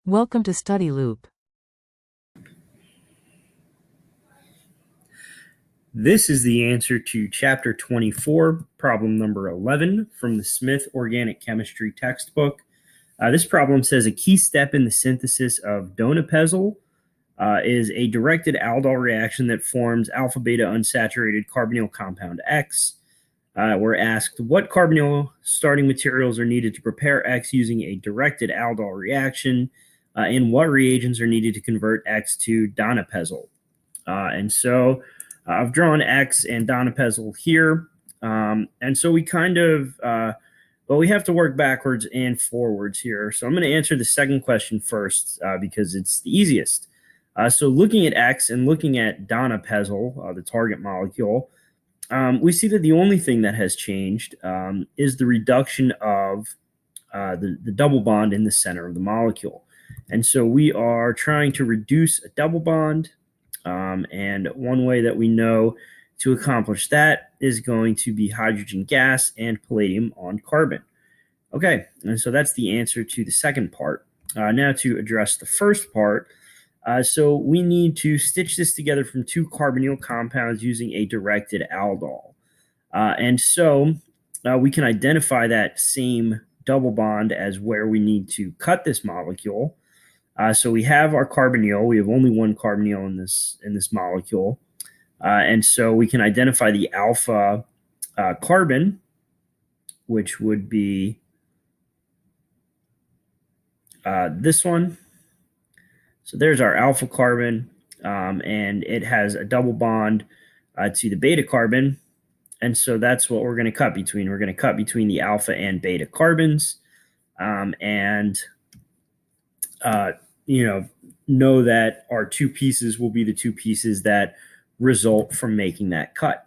Welcome to Study Loop. This is the answer to Chapter 24, problem number 11 from the Smith Organic Chemistry textbook. This problem says a key step in the synthesis of donepezil is a directed aldol reaction that forms alpha-beta unsaturated carbonyl compound X. We're asked what carbonyl starting materials are needed to prepare X using a directed aldol reaction, and what reagents are needed to convert X to donepezil. I've drawn X and donepezil here. And so we kind of, we have to work backwards and forwards here. So I'm going to answer the second question first because it's the easiest. So looking at X and looking at donepezil, the target molecule, we see that the only thing that has changed is the reduction of the double bond in the center of the molecule. And so we are trying to reduce a double bond. And one way that we know to accomplish that is going to be hydrogen gas and palladium on carbon. Okay, and so that's the answer to the second part. Now to address the first part, so we need to stitch this together from two carbonyl compounds using a directed aldol. And so we can identify that same double bond as where we need to cut this molecule. So we have our carbonyl. We have only one carbonyl in this molecule. And so we can identify the alpha carbon, which would be this one. So there's our alpha carbon, and it has a double bond to the beta carbon. And so that's what we're going to cut between. We're going to cut between the alpha and beta carbons. Know that our two pieces will be the two pieces that result from making that cut.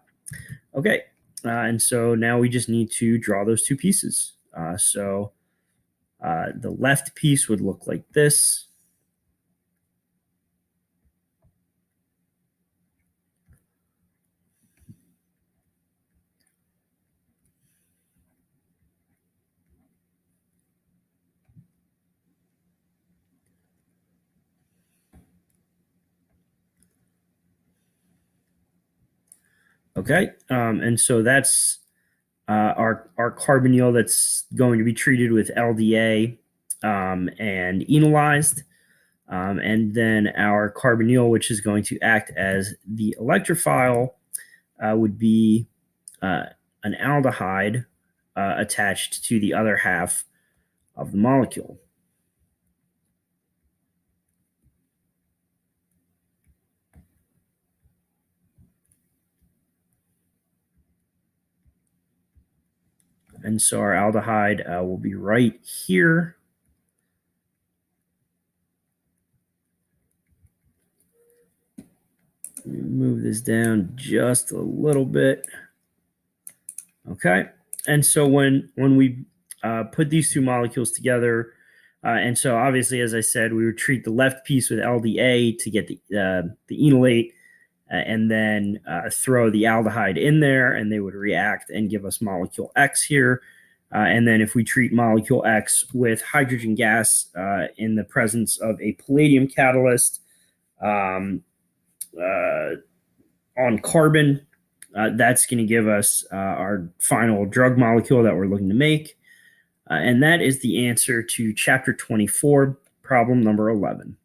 Okay, and so now we just need to draw those two pieces. The left piece would look like this. Okay, and so that's our carbonyl that's going to be treated with LDA and enolized. And then our carbonyl, which is going to act as the electrophile, would be an aldehyde attached to the other half of the molecule. And so our aldehyde will be right here. Let me move this down just a little bit. Okay. And so when we put these two molecules together, and so obviously, as I said, we would treat the left piece with LDA to get the enolate, and then throw the aldehyde in there, and they would react and give us molecule X here. And then if we treat molecule X with hydrogen gas in the presence of a palladium catalyst on carbon, that's going to give us our final drug molecule that we're looking to make. And that is the answer to Chapter 24, problem number 11.